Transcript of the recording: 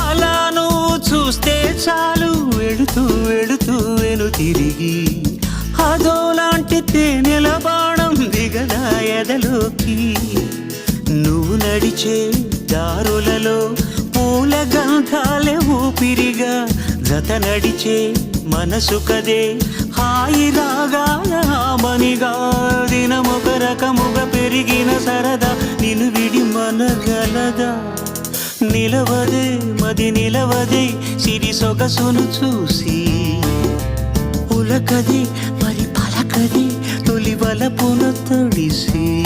అలా నువ్వు చూస్తే చాలు వెళుతూ వెళుతూ వెను తిరిగి అదోలాంటి తేనెల బాణం దిగదా ఎదలోకి. నువ్వు నడిచే దారులలో పూల గంధాలే ఊపిరిగా జత నడిచే మనసు కదే హాయి రాగాల మనిగా. దినమొక రకముగా పెరిగిన సరదా నిన్ను విడి మనగలదా. నిలవదే మది నిలవదే సిరి సొగసును చూసి ఉలకది మరి పలకది తొలి వలపున తడిసి.